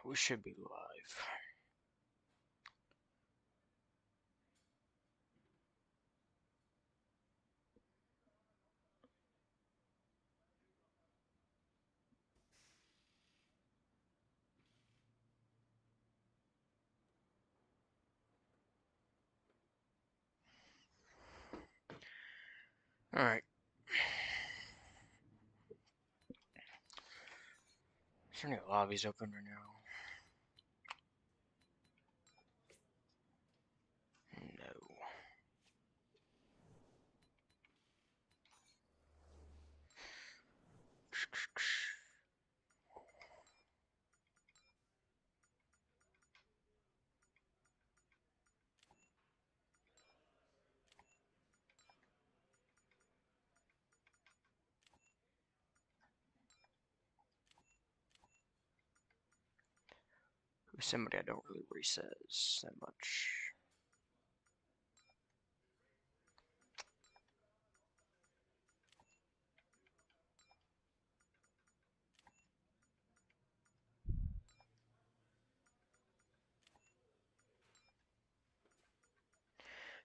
We should be live. Alright. Is there any lobbies open right now? No. Who's somebody I don't really resays that much.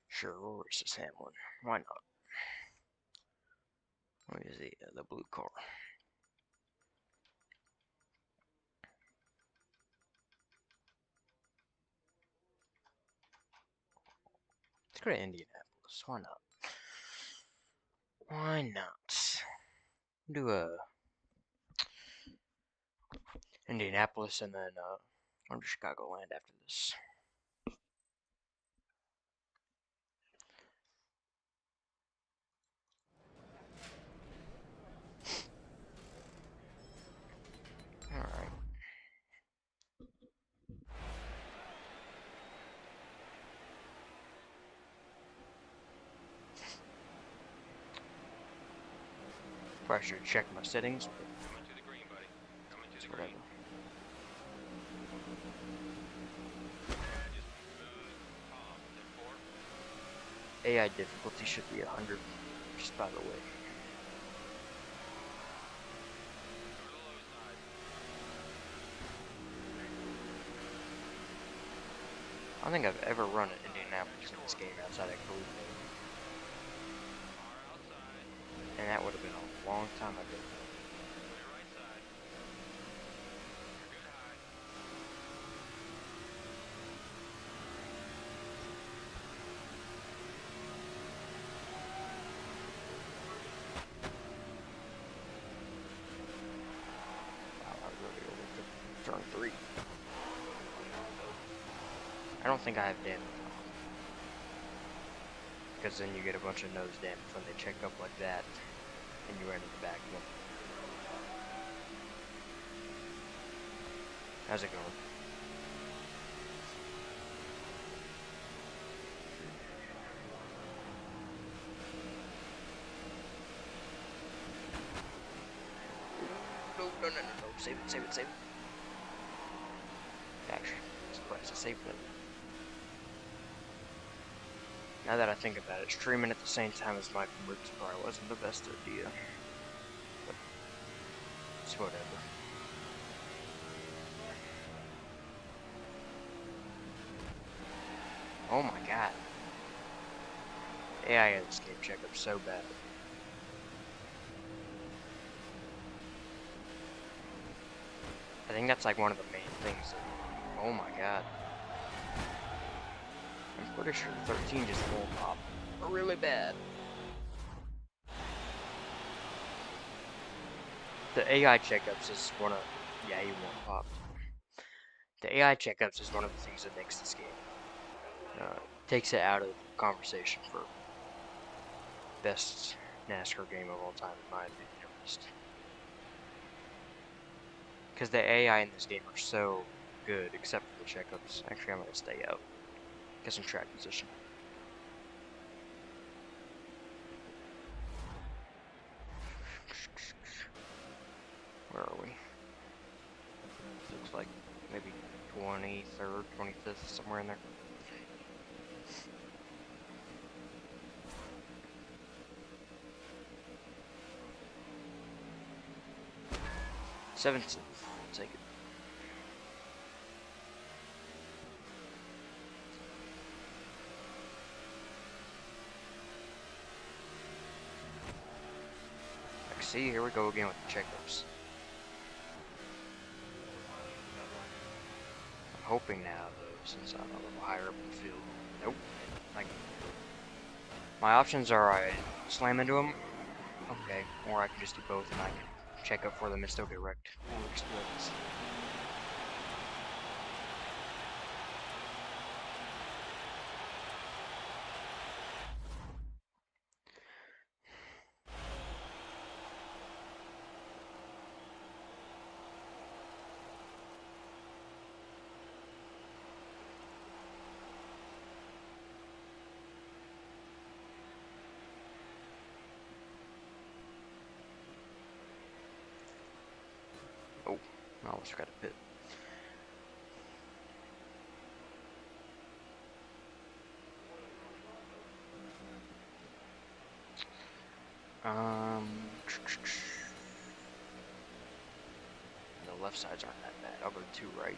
Sure, we'll recess Hamlin. Why not? What is the blue car? Let's go to Indianapolis. Why not? Why not? Do a Indianapolis and then I'm to Chicagoland after this. Alright. Probably should check my settings. Coming to the green, buddy. Coming to the Whatever. green. AI difficulty should be 100, just by the way. I don't think I've ever run an Indianapolis in this game outside of Code. And that would have been a long time ago. Wow, I really overtook turn 3. I don't think I have damage. Because then you get a bunch of nose damage when they check up like that, and you run in the back of them. How's it going? No. Save it. Actually, I'm surprised I saved it. Now that I think about it, streaming at the same time as my converts probably wasn't the best idea. But it's whatever. Oh my god. AI in this game checkup so bad. I think that's like one of the main things. Oh my god. I'm pretty sure 13 just won't pop. Really bad. The AI checkups is one of... Yeah, he won't pop. The AI checkups is one of the things that makes this game. Takes it out of the conversation for best NASCAR game of all time, in my opinion, at least. Because the AI in this game are so good, except for the checkups. Actually, I'm going to stay out. Get some track position. Where are we? Looks like maybe 23rd, 25th, somewhere in there. '17th, take it. see, here we go again with the checkups. I'm hoping now, though, since I'm a little higher up in the field. Nope. Like, my options are I slam into him, okay, or I can just do both and I can check up for them and still get wrecked. Or explodes. Oh, I almost forgot to pit. The left sides aren't that bad. I'll go 2 right.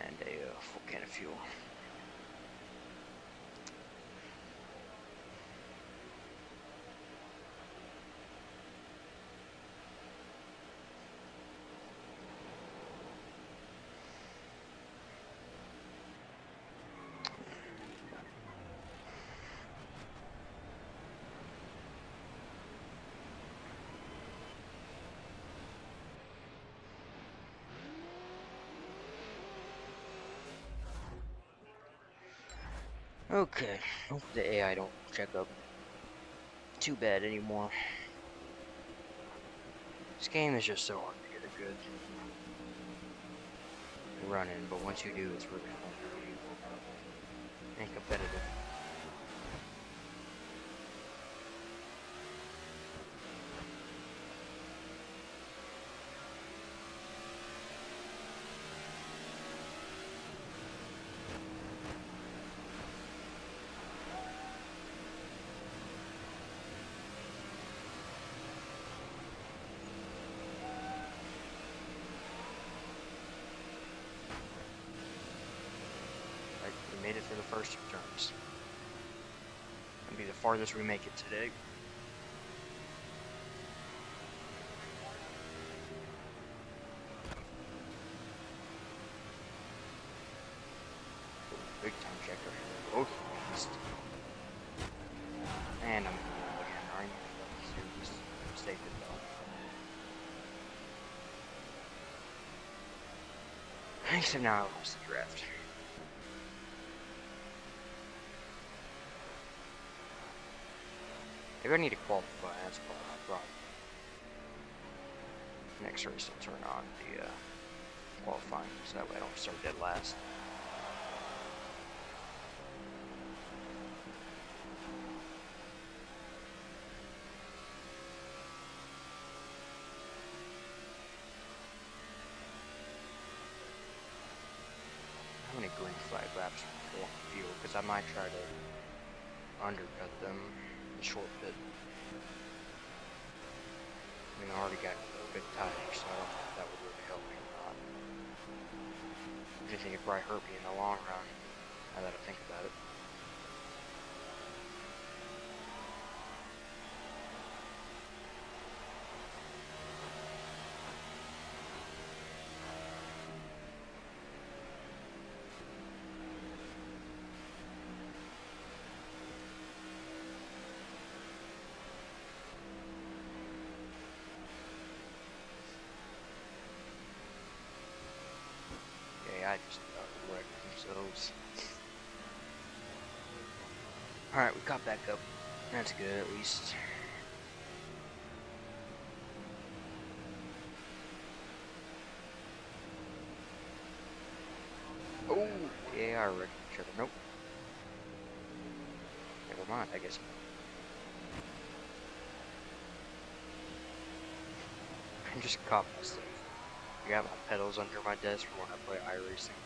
And a full can of fuel. Okay, hope the AI don't check up too bad anymore. This game is just so hard to get a good run in, but once you do, it's really fun and competitive. We made it through the first 2 turns. It'll be the farthest we make it today. Big time checker. Both missed. And I'm again, aren't you? Serious mistake though. Except now I lost the draft. Maybe I need to qualify, that's probably my problem. Next race I'll turn on the qualifying, so that way I don't start dead last. How many green flag laps before field? Because I might try to undercut them the short pit. I mean, I already got good tires, so I don't think that would really help me a lot. I think it'd probably hurt me in the long run, now that I think about it. I just wrecked themselves. Alright, we caught back up. That's good, at least. Oh, yeah, I wrecked each other. Nope. Never mind, I guess. I just caught myself. I got my pedals under my desk for when I play iRacing.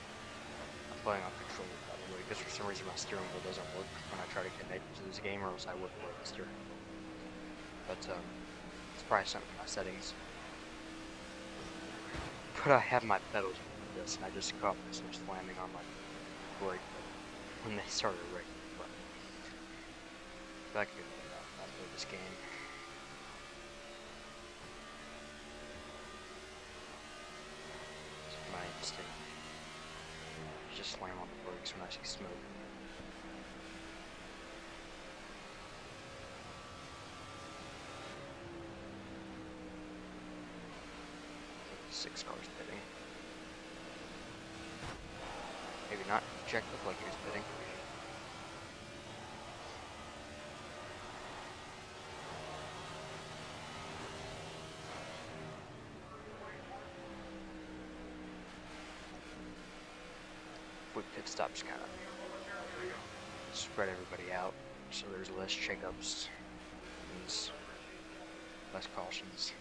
I'm playing on controller, by the way, because for some reason my steering wheel doesn't work when I try to connect to this game, or else I wouldn't work the steering wheel. But, it's probably something in my settings. But I have my pedals under my desk, and I just caught myself slamming on my brake when they started wrecking. But I could not play this game. instinct. Just slam on the brakes when I see smoke. Six cars pitting. Maybe not. Check looked like he was pitting. Quick pit stops kind of spread everybody out, so there's less shakeups, means less cautions.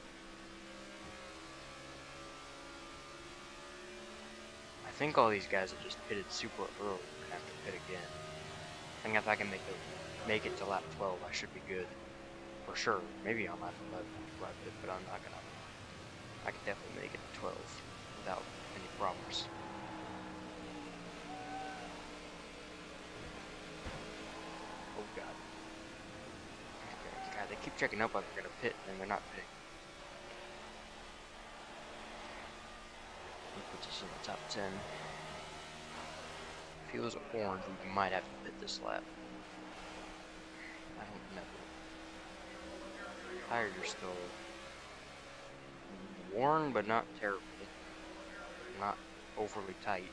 I think all these guys that just pitted super early have to pit again. I think if I can make it to lap 12, I should be good for sure. Maybe on lap 11 before I pit, but I'm not gonna. I can definitely make it to 12 without any problems. Oh god. Okay. God, they keep checking up like they're gonna pit, and they're not pitting. That puts us in the top 10. If he was orange, we might have to pit this lap. I don't know. Tires are still worn, but not terribly. Not overly tight.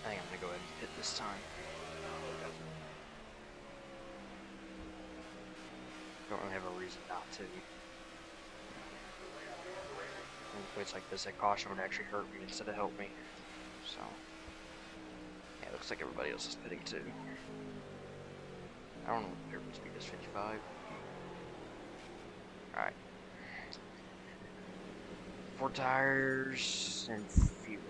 I think I'm gonna go ahead and pit this time. Don't really have a reason not to. In a place like this, a caution would actually hurt me instead of help me. So, yeah, it looks like everybody else is pitting too. I don't know what the speed is, 55. Alright. 4 tires and fuel.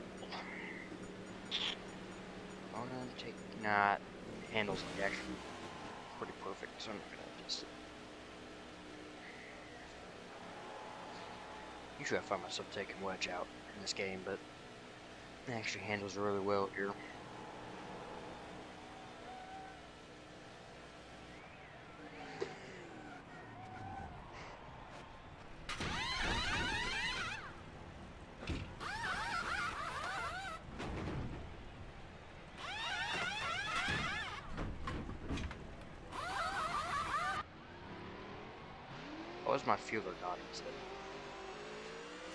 Oh no, not handles like actually pretty perfect, so I'm not gonna adjust it. Usually I find myself taking wedge out in this game, but it actually handles really well here. What was my fueler not instead?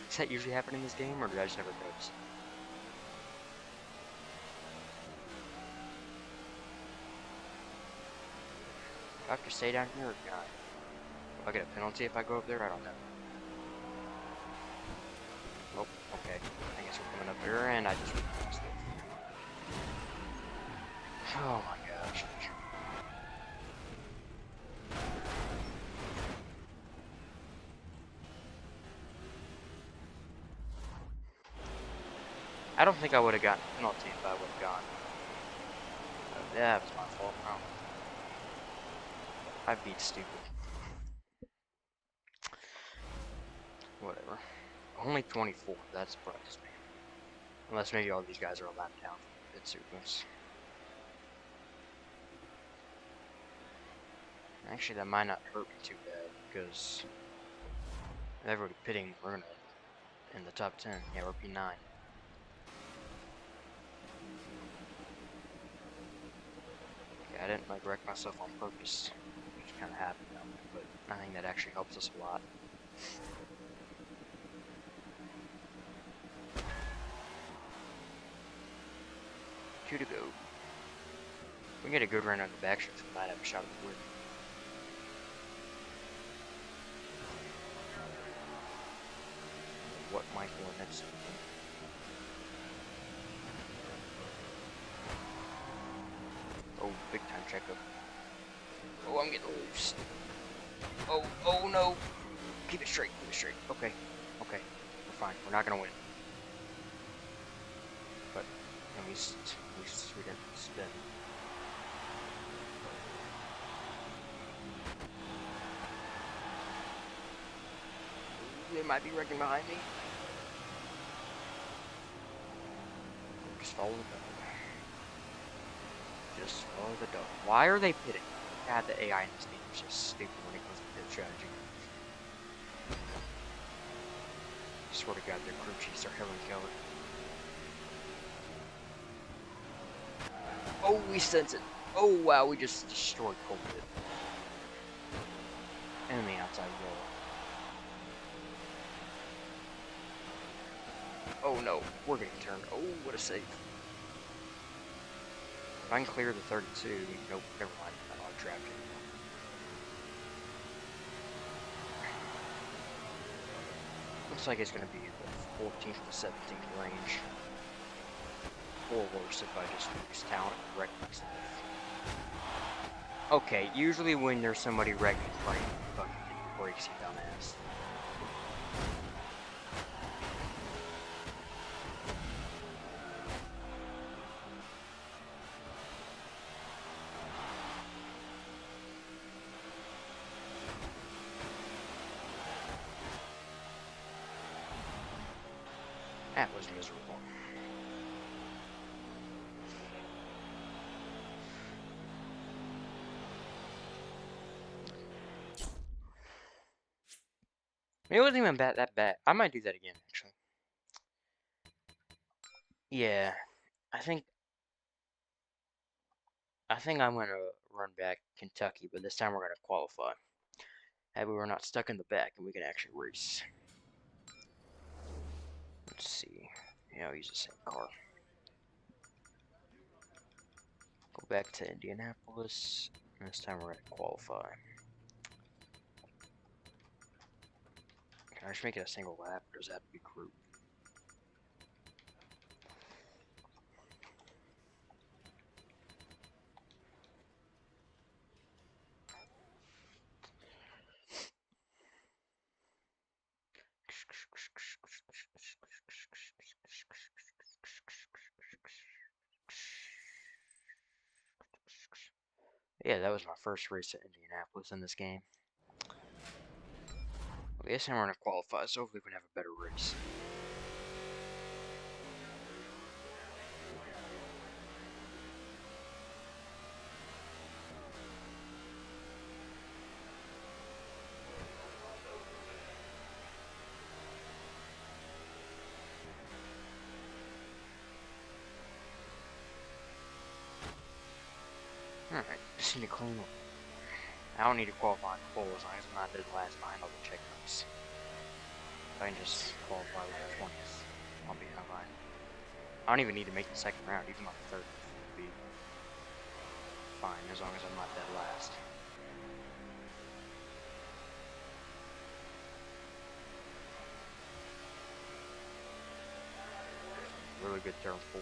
Does that usually happen in this game, or did I just never notice? Do I have to stay down here or not? Will I get a penalty if I go up there? I don't know. Oh, okay. I guess we're coming up here, and I just lost it. Oh my gosh. I don't think I would have gotten a penalty if I would have gone. Yeah, it was my fault. Oh. I beat stupid. Whatever. Only 24. That surprises me. Unless maybe all these guys are a lap down from pit sequence. Actually, that might not hurt me too bad because if everybody pitting, we're gonna in the top 10. Yeah, we're P9. I didn't like wreck myself on purpose. It just kind of happened, but I think that actually helps us a lot. 2 to go. If we get a good run on the back stretch, we might have a shot at the win. What might go next? Oh, big time checkup. Oh, I'm getting loose. Oh no. Keep it straight, keep it straight. Okay, we're fine. We're not gonna win. But at least we didn't spin. They might be wrecking behind me. Just follow the dog. Just follow the dog. Why are they pitting? God, the AI in this game is just stupid when it comes to pit strategy. I swear to God, their crew chiefs are Helen Keller. Oh, we sense it. Oh, wow, we just destroyed Cold Pit. And the outside wall. Oh no, we're getting turned. Oh, what a save. If I can clear the 32, nope, never mind. I'm on traffic. Looks like it's going to be the 14th to 17th range. Or worse if I just use talent and wreck myself. Okay, usually when there's somebody wrecking right, fucking hit the brakes, you dumbass. That was miserable. It wasn't even that bad. I might do that again, actually. Yeah, I think I'm gonna run back Kentucky, but this time we're gonna qualify. That way we're not stuck in the back and we can actually race. Let's see. Yeah, I'll use the same car. Go back to Indianapolis. And this time we're gonna qualify. Can I just make it a single lap, or does that have to be group? Yeah, that was my first race at Indianapolis in this game. Well, this time we're gonna qualify, so hopefully we can have a better race. Alright, just need to clean up. I don't need to qualify in pole as long as I'm not dead last behind all the checkpoints. If I can just qualify with the 20th, I'll be fine. I don't even need to make the second round, even on the third would be fine as long as I'm not dead last. Really good turn 4.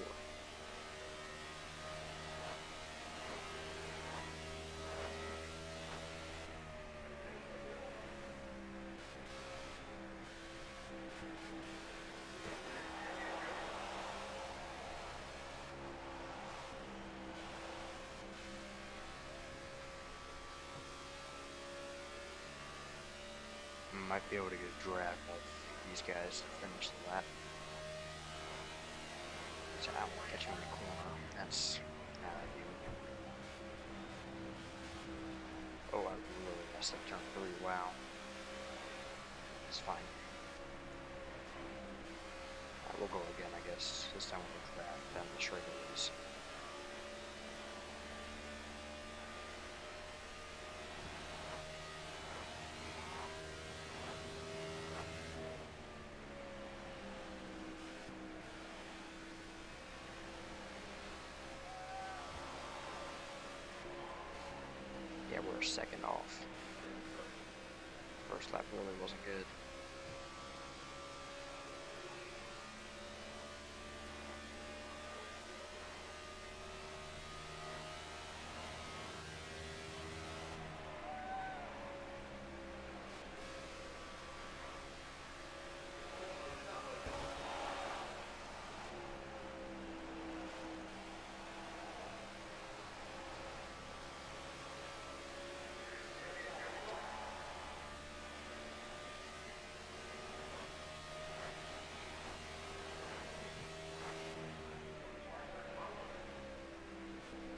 Might be able to get a drag of these guys to finish the lap. So I won't catch him in the corner. That's not ideal. Oh, I really messed up turn 3. Wow. It's fine. We'll go again, I guess. This time we'll drag down the straight areas. Yeah, we're second off. First lap really wasn't good.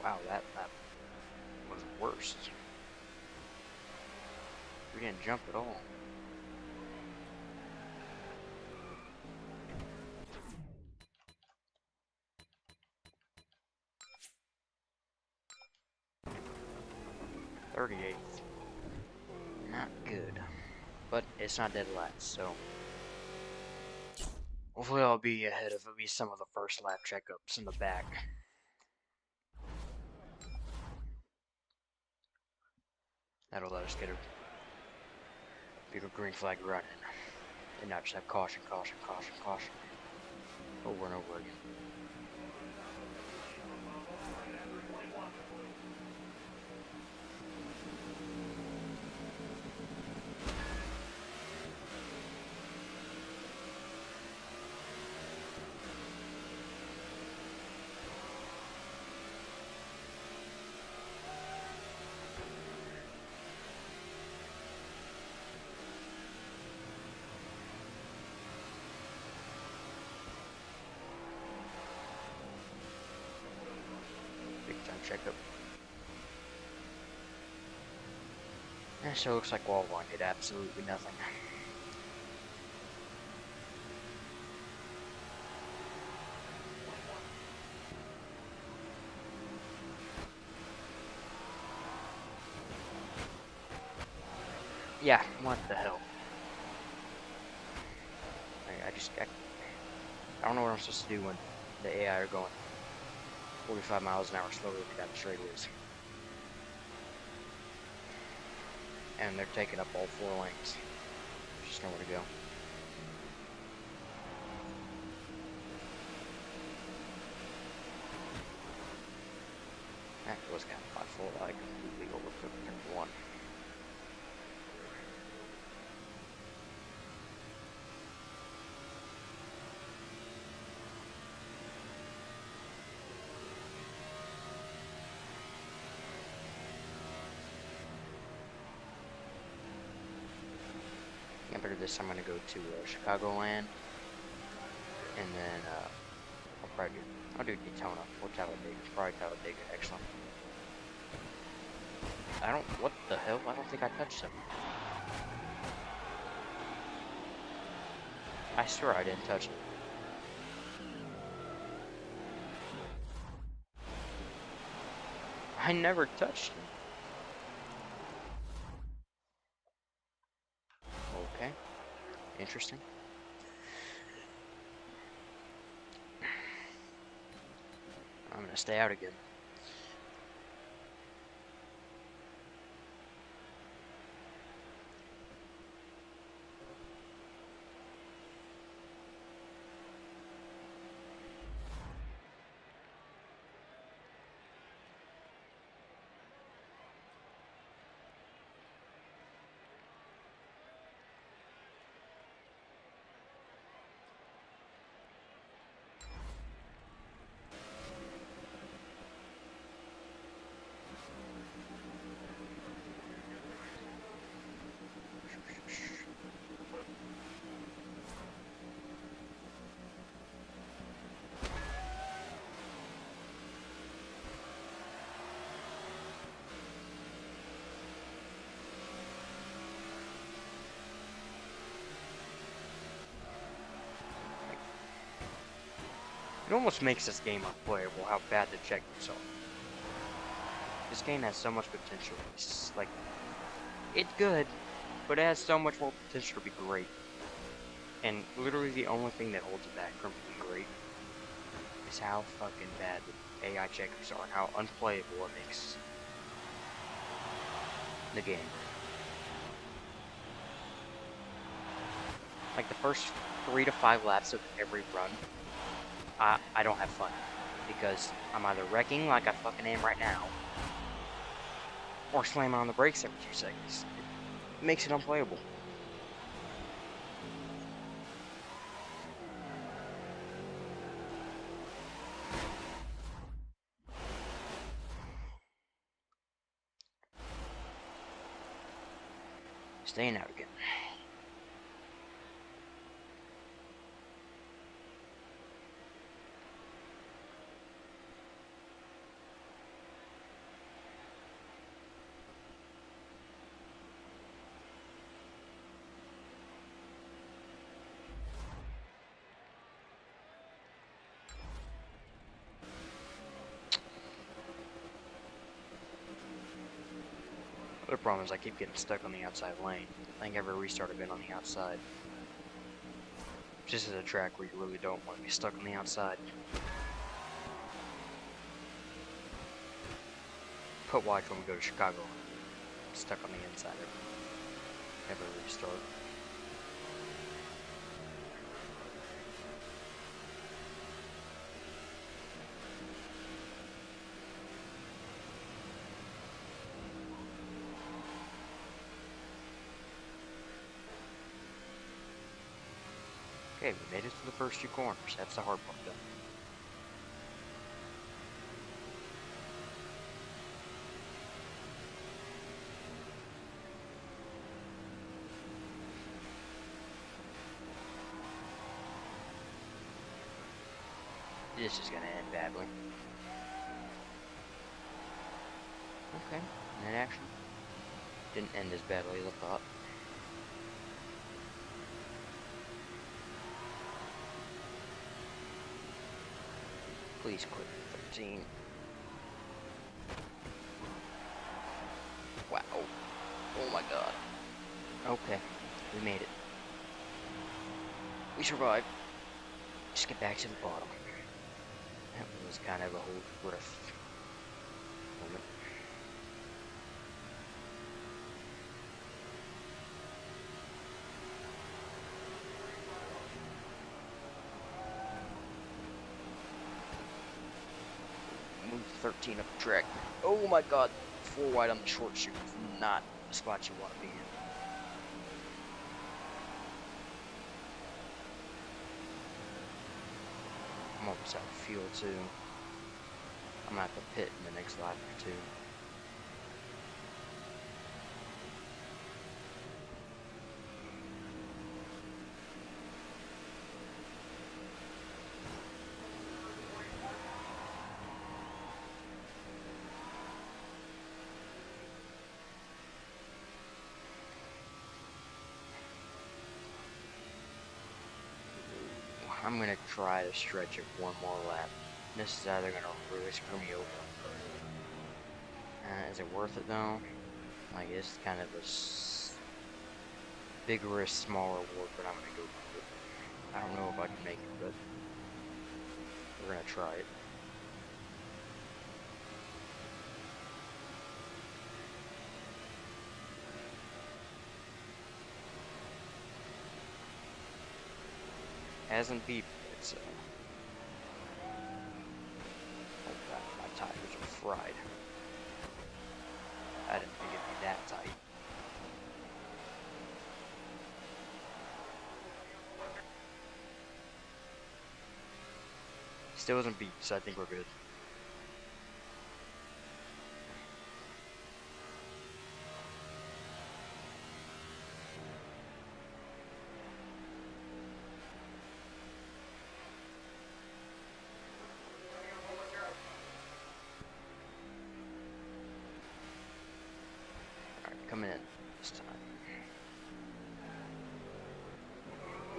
Wow, that lap was worst. didn't jump at all. .38th. Not good. But it's not dead last, so hopefully I'll be ahead of at least some of the first lap checkups in the back. That'll let us get a bigger green flag running. And not just have caution, caution, caution, caution. Over and over again. Big time checkup. Yeah, so it looks like wall one did absolutely nothing. Yeah, what the hell? I don't know what I'm supposed to do when the AI are going 45 miles an hour slower down the straightaways. And they're taking up all 4 lanes. There's just nowhere to go. That was kind of my fault. I completely overcooked turn 1. I better this time I'm gonna go to Chicagoland, and then I'll do Daytona or Talladega. Probably Talladega, excellent. What the hell? I don't think I touched him. I swear I didn't touch him. I never touched him. Okay. Interesting. I'm gonna stay out again. It almost makes this game unplayable how bad the checkpoints are. This game has so much potential. It's like, it's good, but it has so much more potential to be great. And literally the only thing that holds it back from being great is how fucking bad the AI checkers are and how unplayable it makes the game. Like the first 3 to 5 laps of every run, I don't have fun because I'm either wrecking like I fucking am right now or slamming on the brakes every 2 seconds. It makes it unplayable. Staying out again. problem is I keep getting stuck on the outside lane. I think every restart I've been on the outside. This is a track where you really don't want to be stuck on the outside. But watch when we go to Chicago. I'm stuck on the inside every restart. Okay, we made it to the first 2 corners. That's the hard part done. This is gonna end badly. Okay, net action. Didn't end as badly as I thought. Please quit 13. Wow. Oh my god. Okay, we made it. We survived. Just get back to the bottom. That was kind of a whole rough moment. Move 13 up the track. Oh my god. 4 wide on the short chute is not the spot you want to be in. I'm almost out of fuel too. I'm gonna have to pit in the next lap or 2. I'm gonna try to stretch it 1 more lap. This is either gonna really screw me over. Is it worth it though? Like, it's kind of a big risk, small reward, but I'm gonna go for it. I don't know if I can make it, but we're gonna try it. Hasn't beeped yet, so. Oh god, my tires are fried. I didn't think it'd be that tight. Still hasn't beeped, so I think we're good. Coming in this time.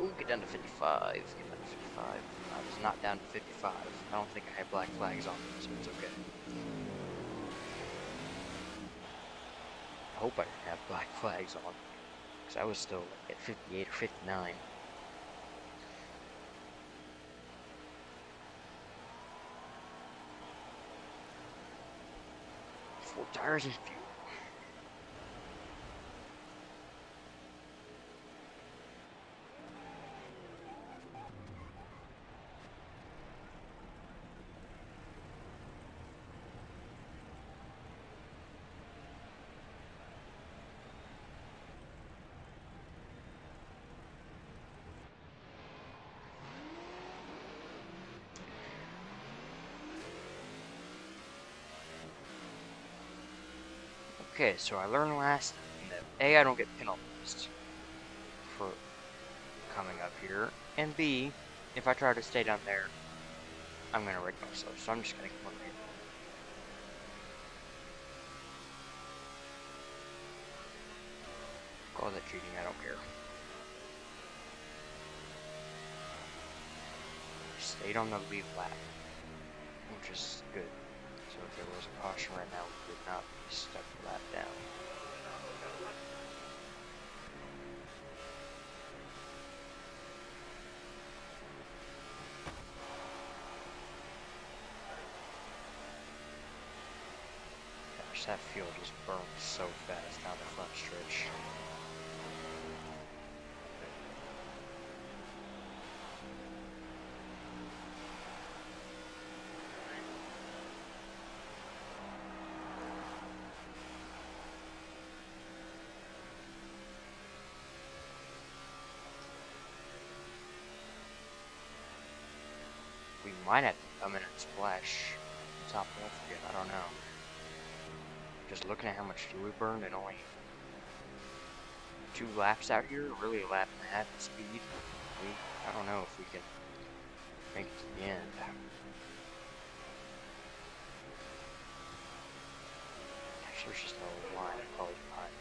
Ooh, get down to 55. Get down to 55. I was not down to 55. I don't think I had black flags on them, so it's okay. I hope I didn't have black flags on, because I was still at 58 or 59. Four tires and fuel. Okay, so I learned last time that A, I don't get penalized for coming up here, and B, if I try to stay down there, I'm gonna wreck myself, so I'm just gonna come over here. Call that cheating, I don't care. Stayed on the lead lap, which is good. So if there was a caution right now, we would not be stuck lap down. Gosh, that fuel just burned so fast down the front stretch. We might have to come in and splash top off again, I don't know. Just looking at how much fuel we burned and only 2 laps out here, really a lap and a half of speed. I don't know if we can make it to the end. Gosh, there's just no line of cars behind me.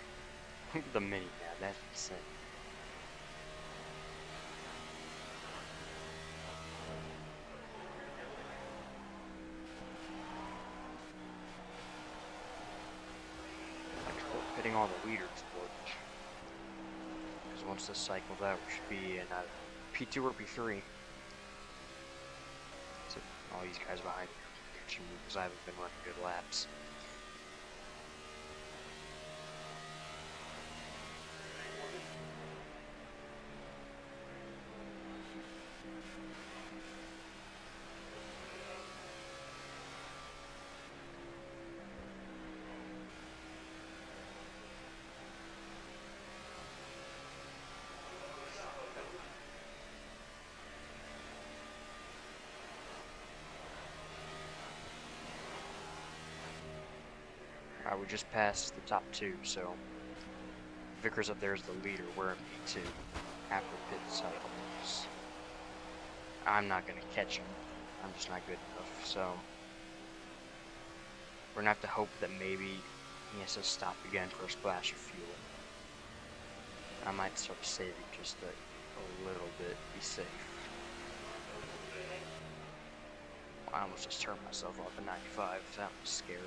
Look at the mini map, that's insane. Hitting all the leaders, because once this cycles out, we should be in P2 or P3. So all these guys behind me are catching me because I haven't been running good laps. Alright, we just passed the top 2, so Vickers up there is the leader. We're in P2 after pit cycles. I'm not going to catch him. I'm just not good enough, so we're going to have to hope that maybe he has to stop again for a splash of fuel. I might start saving just a little bit, be safe. I almost just turned myself off at 95, that was scary.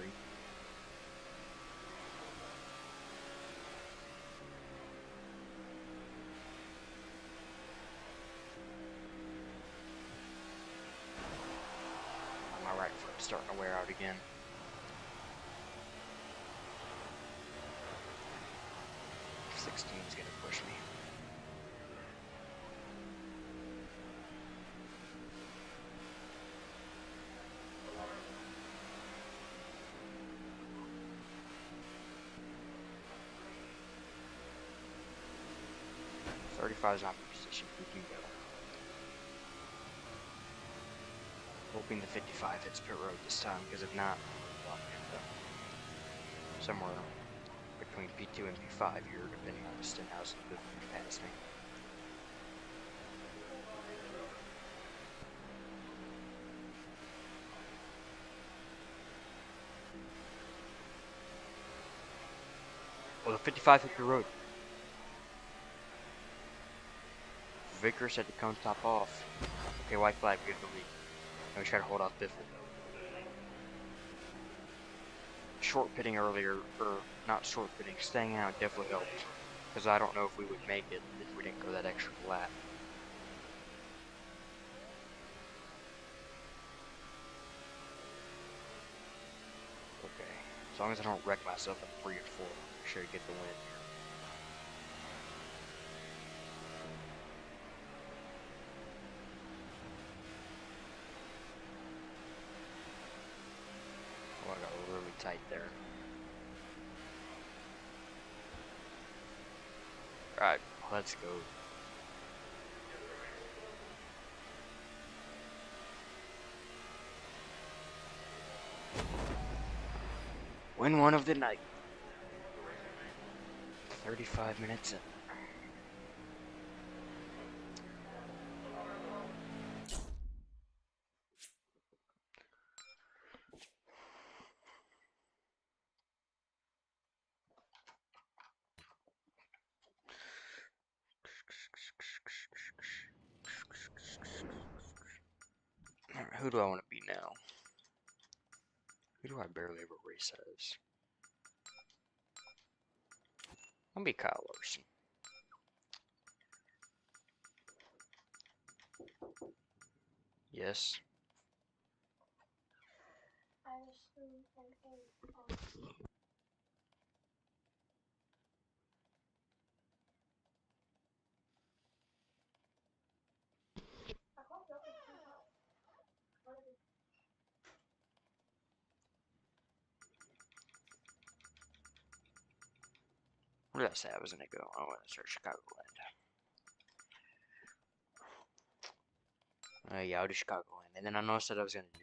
My right foot's starting to wear out again. Is gonna push me. .35 is not the position we can go. Hoping the 55 hits pit road this time, because if not, we'll end up somewhere between P2 and P5 here, depending on the Stenhouse and good pass me. Well, the 55 hit the road. Vickers had to come top off. Okay, white flag, we get the lead. And we try to hold off Biffle. Short pitting earlier, or not short pitting, staying out definitely helped. Because I don't know if we would make it if we didn't go that extra lap. Okay, as long as I don't wreck myself in 3 or 4, I'm sure to get the win here. Oh, I got really tight there. Alright, let's go. Win one of the night. 35 minutes in. Alright, who do I want to be now? Who do I barely ever race as? I'll be Kyle Larson. Yes. What did I say I was gonna go? I want to search Chicagoland. Yeah, I'll do Chicagoland. And then I know I said I was gonna do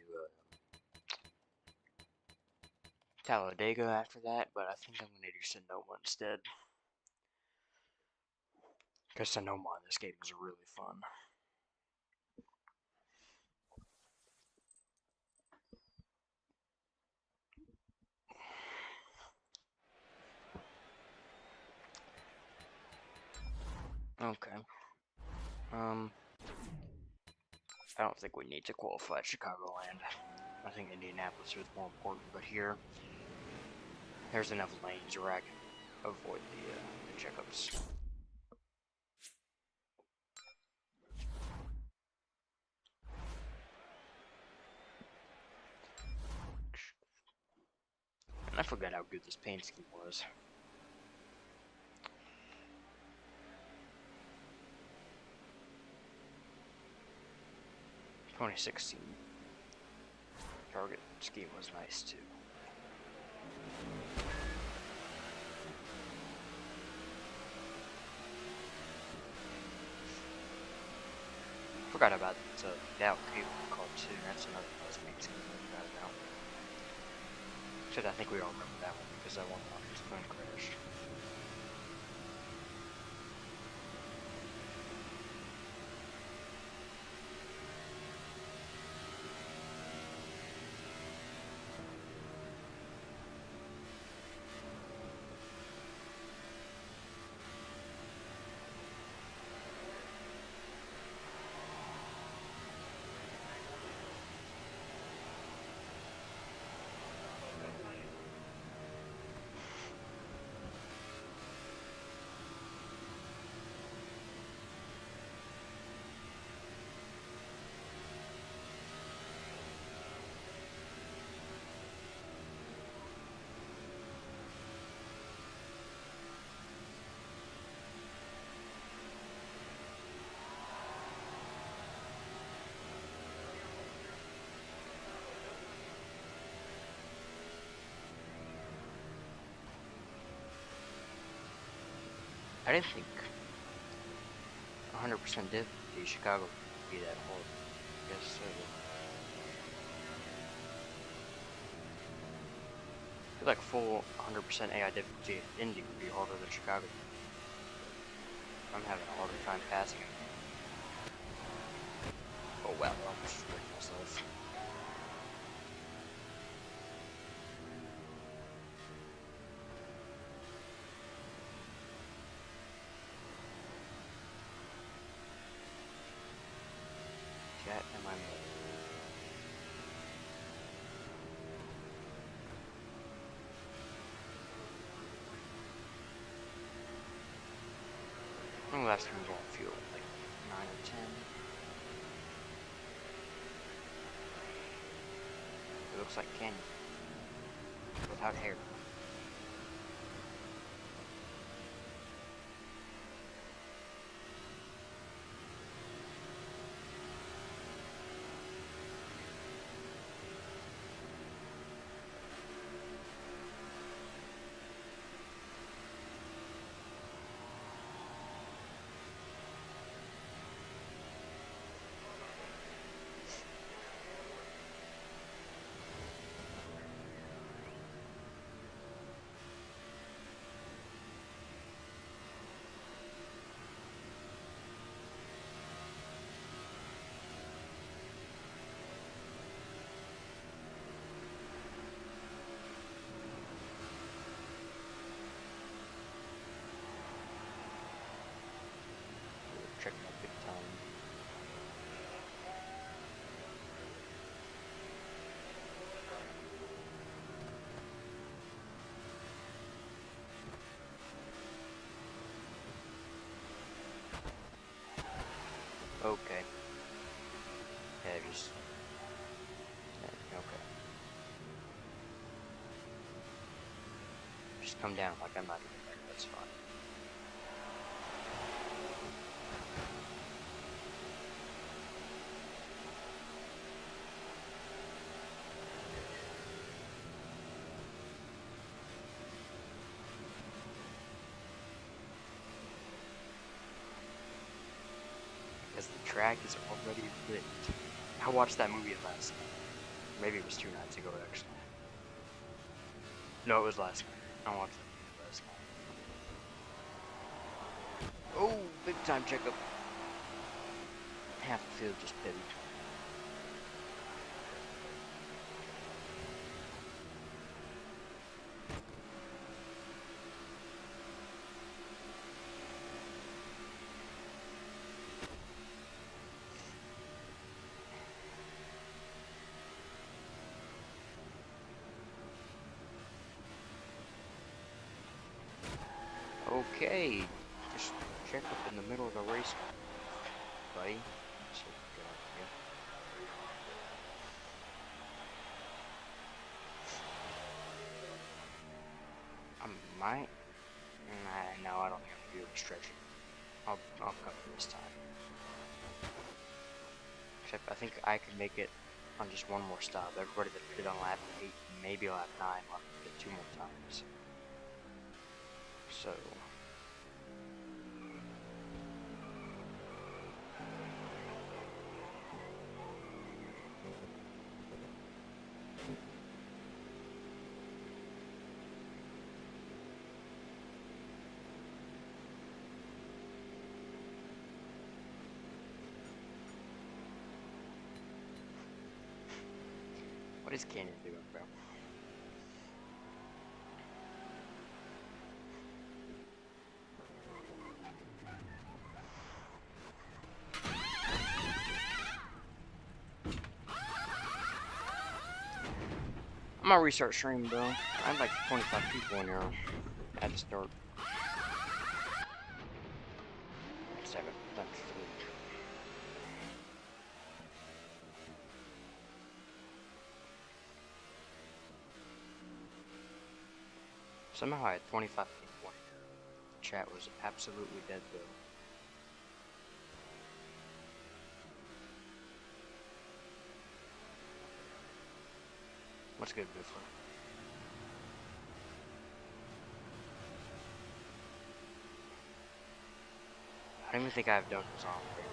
Talladega after that, but I think I'm gonna do Sonoma instead. Because Sonoma in this game is really fun. Okay. I don't think we need to qualify at Chicagoland. I think Indianapolis is more important, but here, there's enough lanes where I can avoid the checkups. And I forgot how good this paint scheme was. 2016 target scheme was nice too. Forgot about that cable call too. That's another nice paint scheme I forgot about. Except I think we all remember that one because that one his phone crashed. I didn't think 100% difficulty Chicago would be that hard. I guess so. I feel like full 100% AI difficulty at Indy would be harder than Chicago. I'm having a harder time passing it. Oh wow, I almost wrecked myself. Cat and my mother. When the last time we got fuel? Like 9 or 10? It looks like Canyon. Without hair. Okay. Yeah, just yeah, okay. Just come down like I'm not even there. That's fine. Because the track is already rigged. I watched that movie last night. Maybe it was 2 nights ago, actually. No, it was last night. I watched that movie last night. Oh, big time checkup. Half the field just pitted. Okay, just check up in the middle of the race, buddy. So get out of here. I might. Nah, no, I don't think I'm gonna be able to stretch it. I'll cover this time. Except I think I could make it on just one more stop. Everybody that did on lap 8, maybe lap 9, will have to get 2 more times. So. What is Canyon doing, bro? I'm gonna restart stream, bro. I had like 25 people in here at the start. 7. That's 3. Somehow I had 25 people in here. The chat was absolutely dead, though. What's good, Biffler? I don't even think I have donations on there.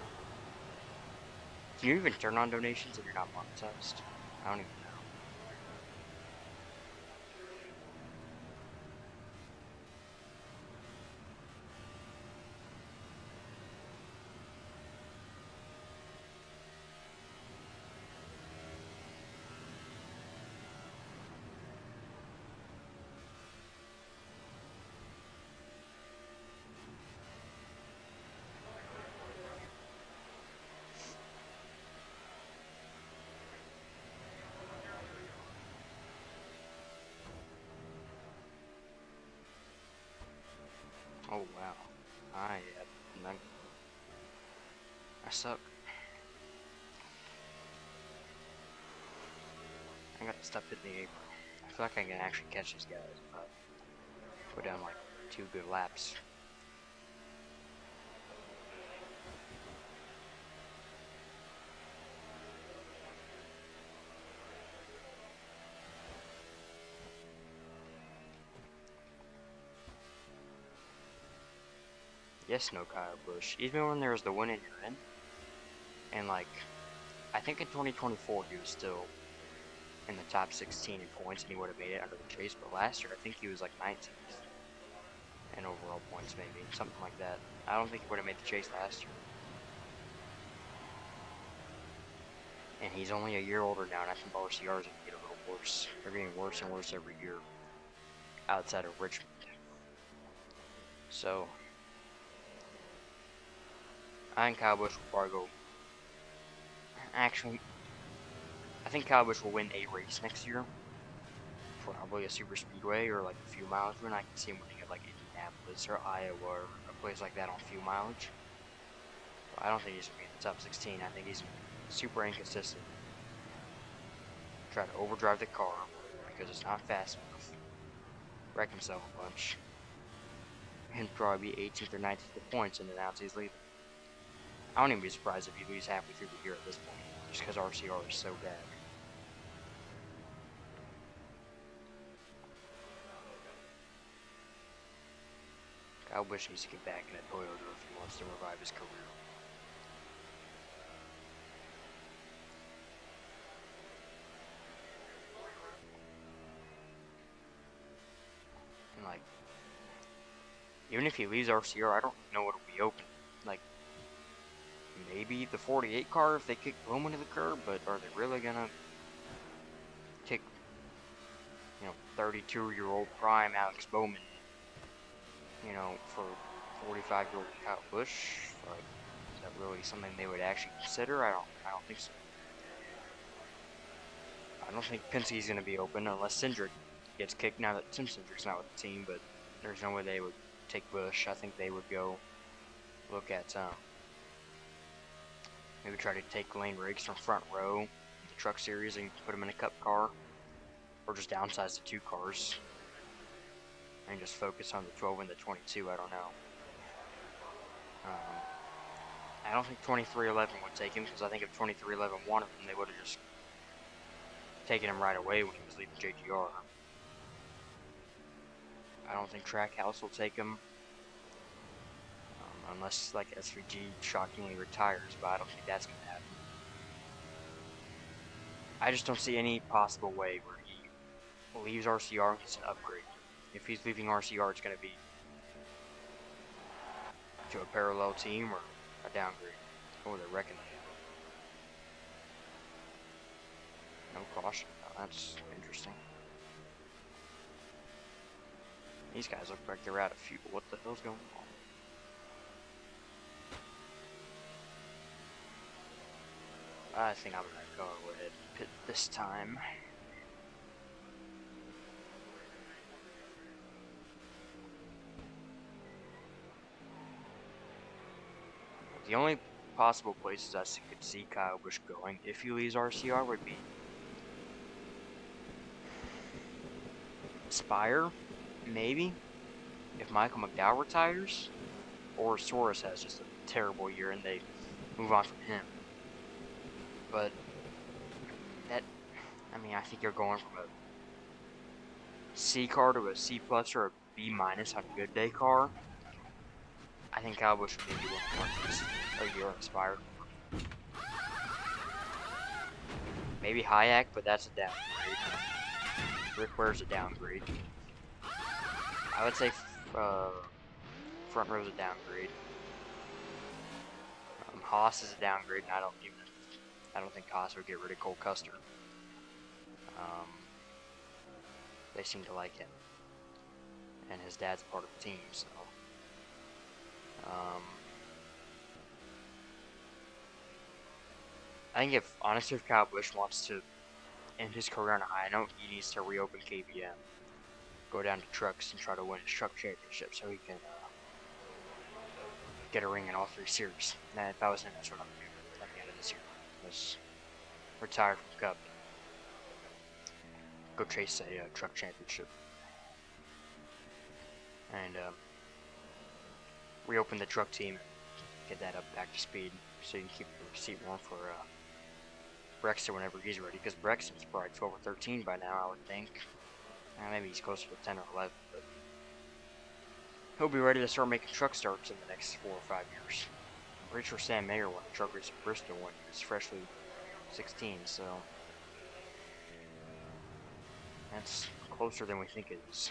Can you even turn on donations if you're not monetized? I don't even know. Oh wow. I suck. I got to stop hitting the apron. I feel like I can actually catch these guys if I put down like 2 good laps. Yes, no Kyle Busch. Even when there was the win in your in, and like, I think in 2024 he was still in the top 16 in points and he would have made it under the chase, but last year I think he was like 19th in overall points, maybe something like that. I don't think he would have made the chase last year. And he's only a year older now, and I think RCRs are going to get a little worse. They're getting worse and worse every year outside of Richmond. So, I think Kyle Busch will probably go. Actually, I think Kyle Busch will win a race next year. Probably a super speedway or like a few miles run. I can see him winning at like Indianapolis or Iowa or a place like that on few mileage. But I don't think he's going to be in the top 16. I think he's super inconsistent. Try to overdrive the car because it's not fast enough. Wreck himself a bunch. And probably be 18th or 19th in points and announce he's leaving. I wouldn't even be surprised if he leaves halfway through the year at this point, just because RCR is so bad. Kyle Busch needs to get back in a Toyota if he wants to revive his career. And like, even if he leaves RCR, I don't know what will be open. Like, maybe the 48 car if they kick Bowman to the curb, but are they really gonna kick, 32-year-old prime Alex Bowman, for 45-year-old Kyle Busch? Like, is that really something they would actually consider? I don't think so. I don't think Penske's gonna be open unless Cindric gets kicked. Now that Tim Cindric's not with the team, but there's no way they would take Busch. I think they would go look at maybe try to take Lane Riggs from front row in the Truck Series and put him in a Cup car, or just downsize the 2 cars and just focus on the 12 and the 22. I don't know. I don't think 2311 would take him, because I think if 2311 wanted him, they would have just taken him right away when he was leaving JGR. I don't think Trackhouse will take him, unless like SVG shockingly retires, but I don't think that's going to happen. I just don't see any possible way where he leaves RCR and gets an upgrade. If he's leaving RCR, it's going to be to a parallel team or a downgrade. Oh, they're wrecking it. No caution. Oh, that's interesting. These guys look like they're out of fuel. What the hell's going on? I think I'm going to go ahead and pit this time. The only possible places I could see Kyle Busch going if he leaves RCR would be Spire, maybe, if Michael McDowell retires, or Soros has just a terrible year and they move on from him. But I think you're going from a C car to a C plus or a B minus on a good day car. I think Kyle Busch would maybe win a year inspired. Maybe Hayek, but that's a downgrade. Rick Ware's a downgrade. I would say front row's a downgrade. Haas is a downgrade, and I don't think Haas would get rid of Cole Custer. They seem to like him, and his dad's part of the team, so. I think if Kyle Busch wants to end his career on a high note, he needs to reopen KBM, go down to trucks, and try to win his truck championship so he can get a ring in all 3 series. And if I was him, that's what I would do at the end of this year. Was retire from Cup, go chase a truck championship, and reopen the truck team, get that up back to speed, so you can keep the seat warm for Brexter whenever he's ready. Because Brexton's probably 12 or 13 by now, I would think. Maybe he's closer to 10 or 11, but he'll be ready to start making truck starts in the next 4 or 5 years. I'm pretty sure Sam Mayer won a truck race at Bristol when he was freshly 16, so that's closer than we think it is.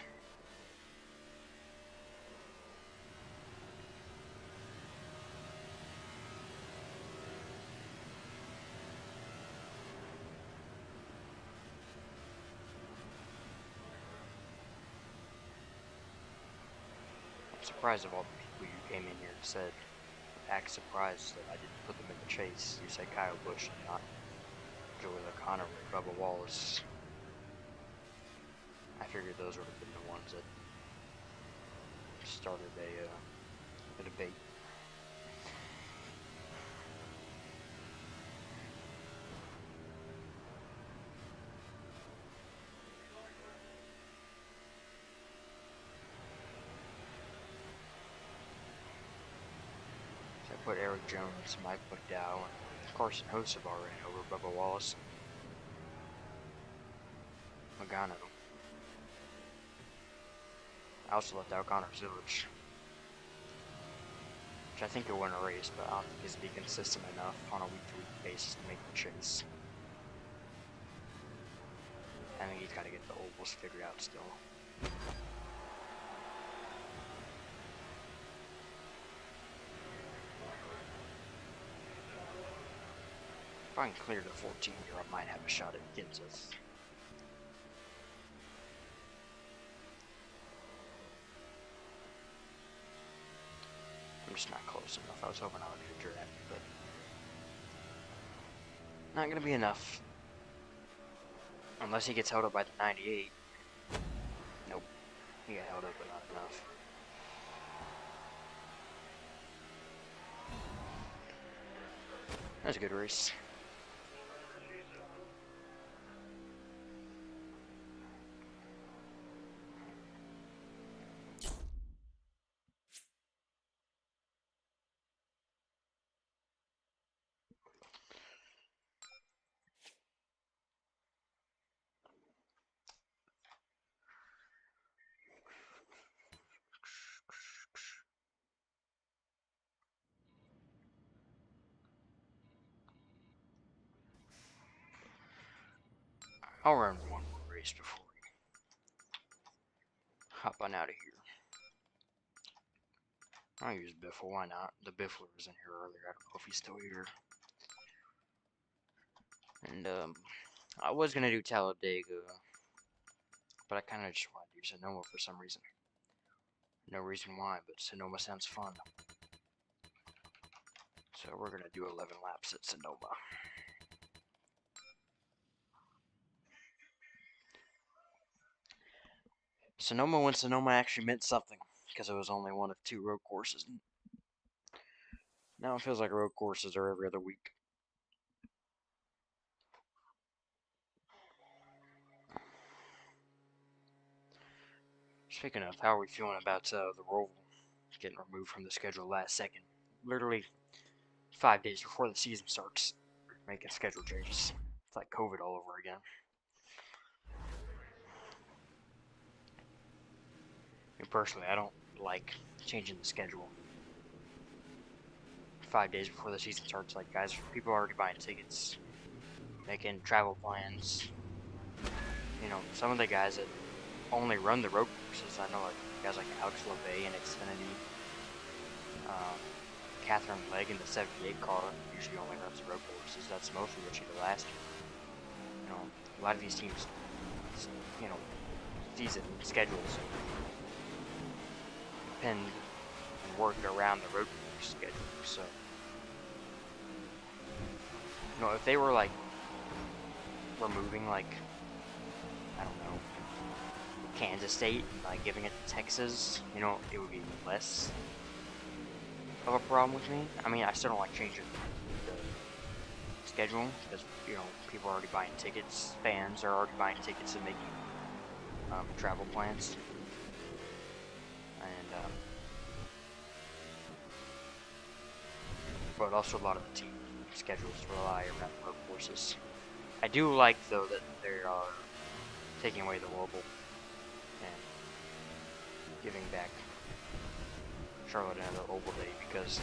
I'm surprised of all the people you came in here and said, act surprised that I didn't put them in the chase. You said Kyle Busch and not Joey Logano or Bubba Wallace. I figured those would have been the ones that started a debate. put Eric Jones, Mike McDowell, and Carson Hocevar in over Bubba Wallace and Magano. I also left out Connor Zillich, which I think he'll win a race, but I don't think he's be consistent enough on a week-to-week basis to make the chase. I think he's got to get the ovals figured out still. If I can clear the 14 here, I might have a shot at Kansas. I'm just not close enough. I was hoping I would get a draft, but not gonna be enough. Unless he gets held up by the 98. Nope. He got held up, but not enough. That was a good race. I'll run one more race before we hop on out of here. I'll use Biffle, why not? The Biffler was in here earlier, I don't know if he's still here. And, I was gonna do Talladega, but I kinda just wanted to do Sonoma for some reason. No reason why, but Sonoma sounds fun. So we're gonna do 11 laps at Sonoma. Sonoma when Sonoma actually meant something, because it was only one of 2 road courses. Now it feels like road courses are every other week. Speaking of, how are we feeling about the Roval getting removed from the schedule last second? Literally 5 days before the season starts, making schedule changes. It's like COVID all over again. And personally, I don't like changing the schedule 5 days before the season starts. Like, guys, people are already buying tickets, making travel plans. You know, some of the guys that only run the road courses, I know, like guys like Alex LeVay and Xfinity, Catherine Legg in the 78 car usually only runs the road courses. That's mostly what she did last year. You know, a lot of these teams, you know, season schedules depend and work around the road course schedule. So, you know, if they were like removing, like, I don't know, Kansas State, like giving it to Texas, you know, it would be less of a problem with me. I mean, I still don't like changing the schedule because, you know, people are already buying tickets, fans are already buying tickets and making travel plans. And, but also a lot of the team schedules rely around road courses. I do like, though, that they are taking away the Roval and giving back Charlotte another oval day, because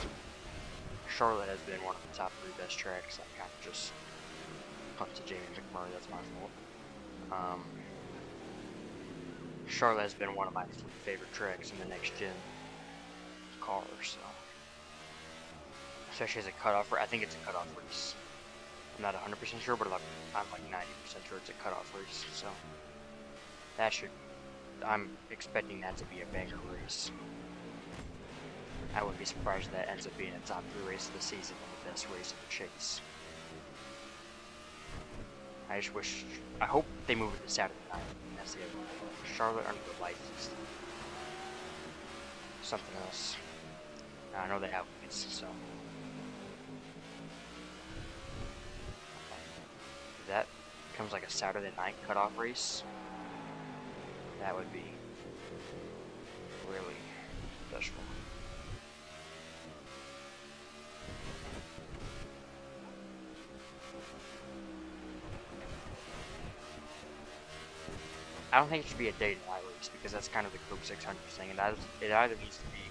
Charlotte has been one of the top 3 best tracks. I kind of just punt to Jamie McMurray, that's my fault. Charlotte has been one of my favorite tracks in the next gen car, so especially as a cutoff race. I think it's a cutoff race. I'm not 100% sure, but I'm like 90% sure it's a cutoff race, so that should, I'm expecting that to be a banger race. I wouldn't be surprised if that ends up being a top 3 race of the season and the best race of the chase. I just wish, I hope they move it to Saturday night. That's the other one. Charlotte under the lights. Something else. I know they have lights, so. If that becomes like a Saturday night cutoff race, that would be really special. I don't think it should be a day to night race because that's kind of the Coke 600 thing, and it either needs to be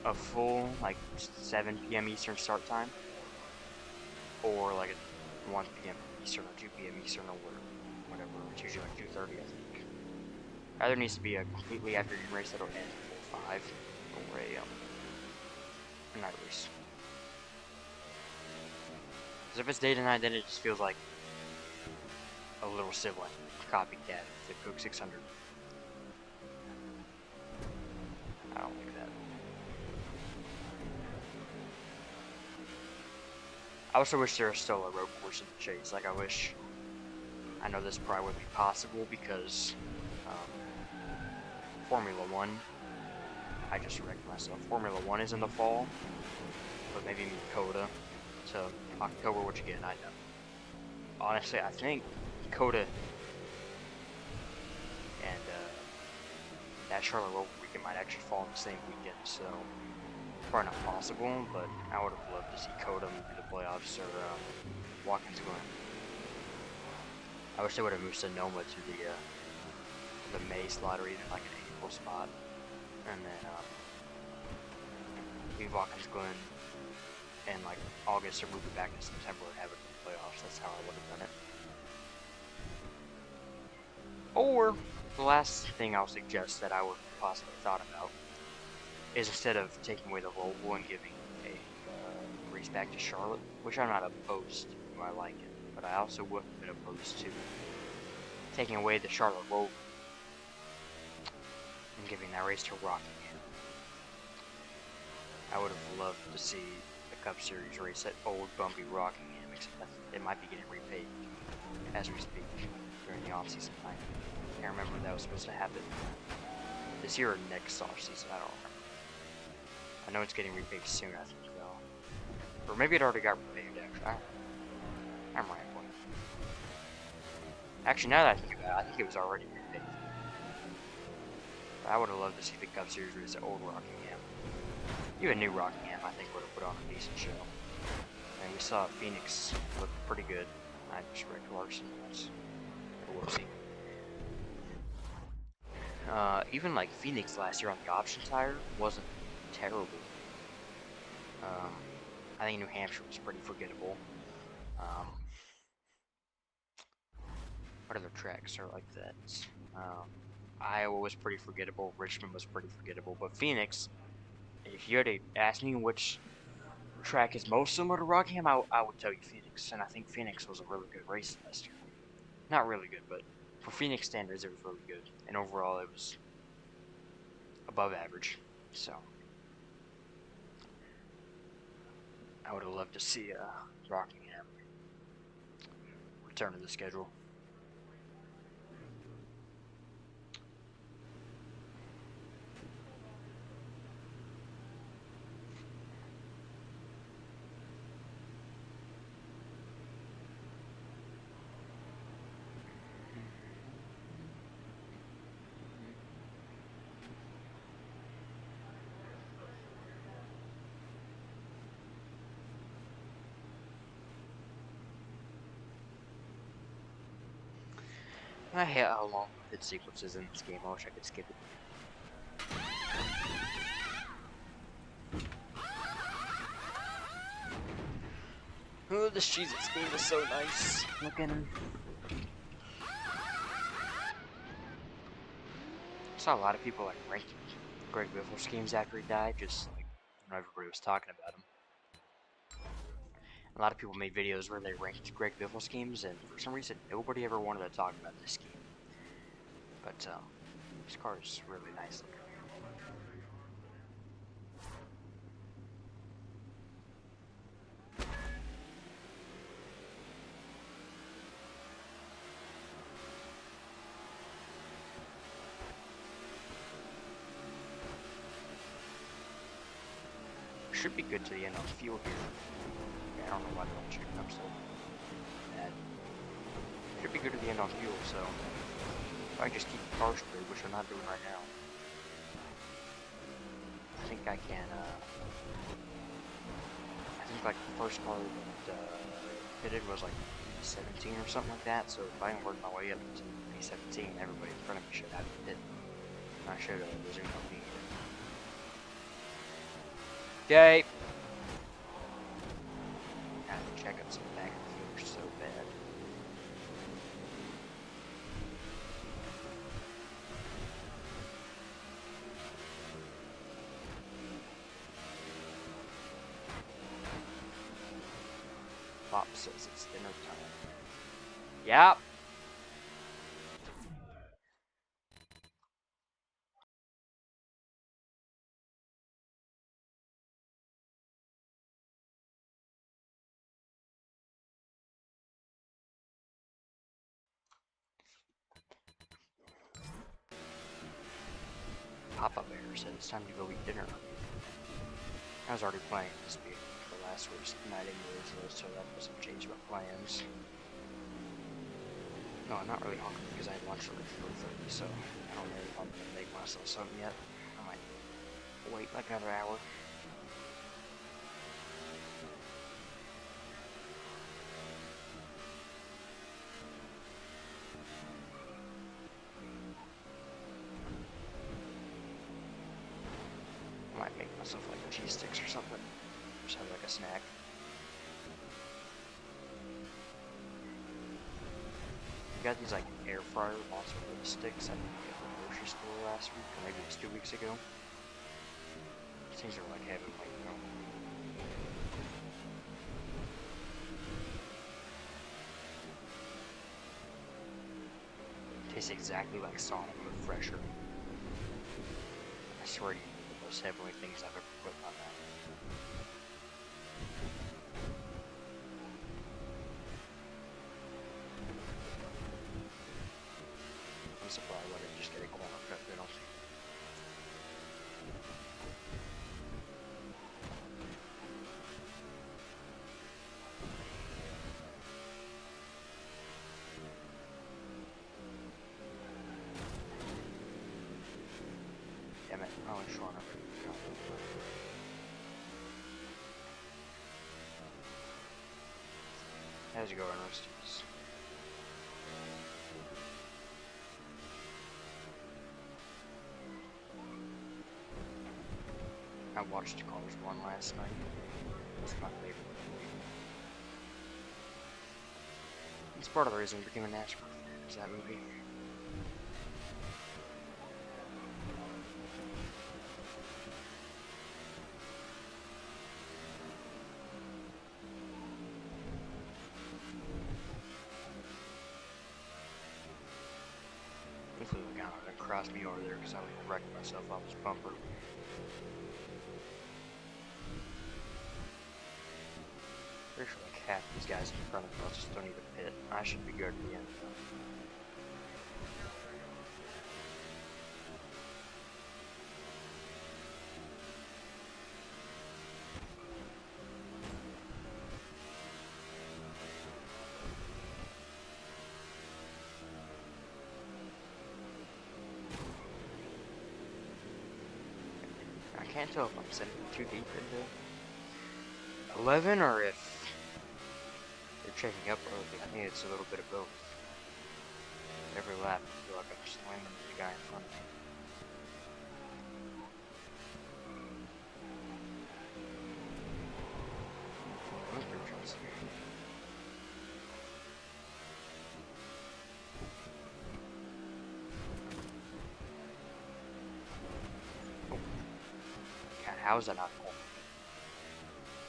a full like 7 p.m. Eastern start time, or like a 1 p.m. Eastern or 2 p.m. Eastern or whatever. It's usually like 2:30, I think. Either needs to be a completely afternoon race that'll end before 5, or a night race. Because if it's day to night, then it just feels like a little sibling copycat of the Coke 600. I don't like that. I also wish there was still a road course in the chase. Like, I know this probably would be possible because Formula 1, I just wrecked myself. Formula 1 is in the fall, but maybe Coda to October, what you get, I know. Honestly, I think Coda and that Charlotte Road weekend might actually fall in the same weekend, so probably not possible, but I would have loved to see Coda move to the playoffs or Watkins Glen. I wish they would have moved Sonoma to the May slot or even like an April spot, and then leave Watkins Glen in like August or move it back to September and have it in the playoffs. That's how I would have done it. Or the last thing I'll suggest that I would have possibly thought about is instead of taking away the Roval and giving a race back to Charlotte, which I'm not opposed to, I like it, but I also wouldn't have been opposed to taking away the Charlotte Roval and giving that race to Rockingham. I would have loved to see the Cup Series race at old bumpy Rockingham, except that it might be getting repaved as we speak during the off-season time. I can't remember if that was supposed to happen this year or next off-season, I don't remember. I know it's getting repaved soon, I think, though. Or maybe it already got repaved, actually. I'm right. Actually, now that I think about it, I think it was already repaved. I would have loved to see the Cup Series race at old Rockingham. Even new Rockingham, I think, would have put on a decent show. And we saw Phoenix look pretty good. I just wrecked Larson. That's a whoopsie. Even like Phoenix last year on the option tire wasn't terrible. I think New Hampshire was pretty forgettable. What other tracks are like that? Iowa was pretty forgettable. Richmond was pretty forgettable. But Phoenix, if you had to ask me which track is most similar to Rockingham, I would tell you Phoenix. And I think Phoenix was a really good race last year. Not really good, but for Phoenix standards, it was really good. And overall, it was above average. So I would have loved to see Rockingham return to the schedule. I hate how long the pit sequences in this game. I wish I could skip it. Oh, this Cheez-Its game is so nice looking. I saw a lot of people like ranking Greg Biffle's games after he died, just like when everybody was talking about him. A lot of people made videos where they ranked Greg Biffle's games, and for some reason, nobody ever wanted to talk about this game. But this car is really nice looking. Should be good to the end on fuel here. Yeah, I don't know why they're all checking up so bad. Should be good to the end on fuel, so if I just keep the car straight, which I'm not doing right now, I think I can, I think like the first car that pitted was like P17 or something like that. So if I can work my way up to P17, everybody in front of me should have it. I should have resumed my lead. Okay. I have to check out some back and forth so bad. Pop says it's dinner time. Yep. Papa Bear said it's time to go eat dinner. I was already playing this game for last week's night anyways, though, so that doesn't change my plans. No, I'm not really hungry because I had lunch at like 4:30, so I don't know if I'm gonna make myself something yet. I might wait like another hour. I might make myself like cheese sticks or something. Just have like a snack. I got these like air fryer mozzarella sticks I didn't get at the grocery store last week, or maybe it was 2 weeks ago. These things are like heavenly, you know. Tastes exactly like Sonic, but fresher. I swear to you, they're the most heavenly things I've ever put in my mouth. I'm surprised I didn't just get a corner cut penalty. Damn it, I only short up. How's it going, Roasties? I watched Cars 1 last night. It's my favorite movie. It's part of the reason I became a Nascar fan, is that movie. Hopefully the guy that crossed me over there because I was wrecking myself off his bumper. Pretty sure like half these guys in front of me just don't even pit. I should be good at the end though. I can't tell if I'm sitting too deep into 11 or if they're checking up early. I think it's a little bit of both. Every lap I feel like I'm slamming the guy in front of me. That's pretty trusty. Oh. God, how is that not going?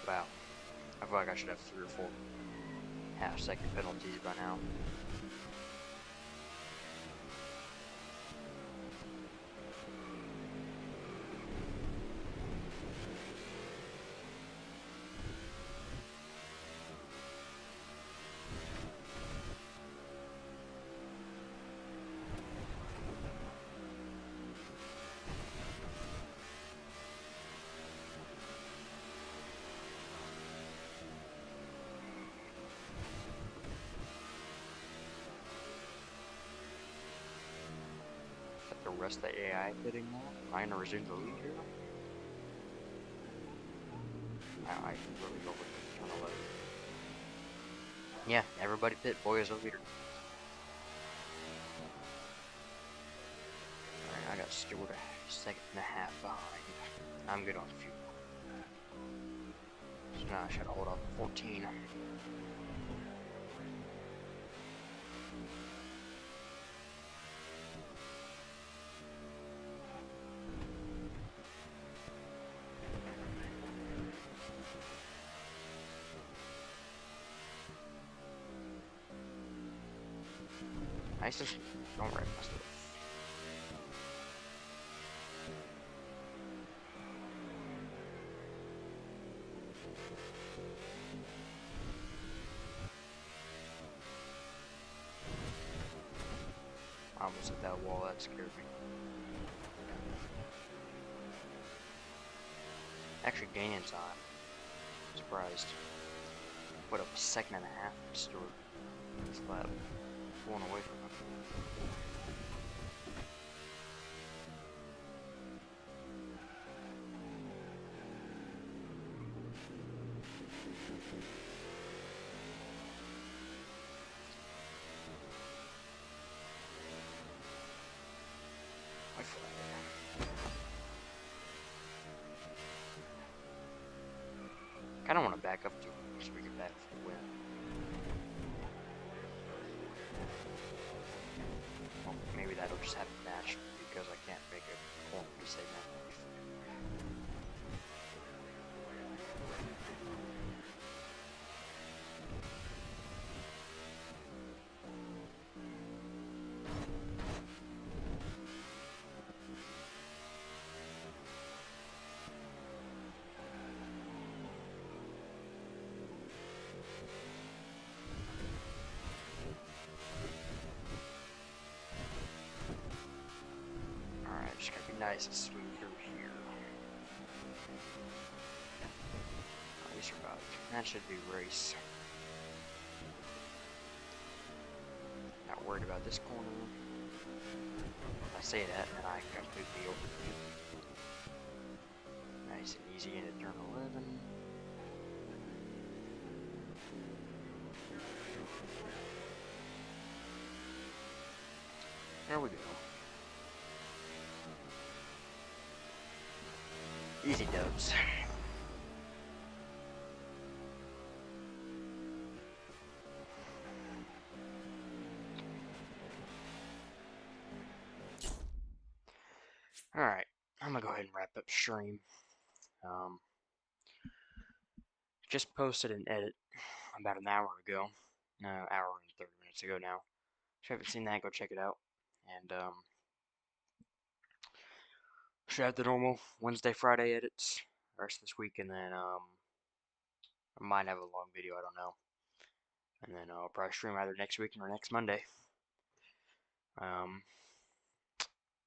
Wow. I feel like I should have 3 or 4 half-second penalties by now. The rest of the AI hitting now? Am I gonna resume the lead here? I can really go with the turn 11. Yeah, everybody pit. Boy is a leader. Alright, I got Stewart a second and a half behind. I'm good on fuel. So now I should hold off 14. I just don't wreck my stuff. I almost hit that wall, that scared me. Actually gaining time. Surprised. Put up a second and a half from Stewart. This lap. Pulling away from him. I feel like I kinda wanna back up to him so we can back for the win. Well, maybe that'll just happen naturally because I can't make a corner segment. Alright, just gotta be nice and smooth through here. Oh, we survived. That should be race. Not worried about this corner. I say that and I completely overdo it. Nice and easy into turn 11. There we go. Easy dubs. Alright, I'm gonna go ahead and wrap up stream. Um, just posted an edit about an hour ago. Hour and 30 minutes ago now. If you haven't seen that, go check it out. And should have the normal Wednesday, Friday edits the rest of this week, and then I might have a long video, I don't know. And then I'll probably stream either next week or next Monday. Um,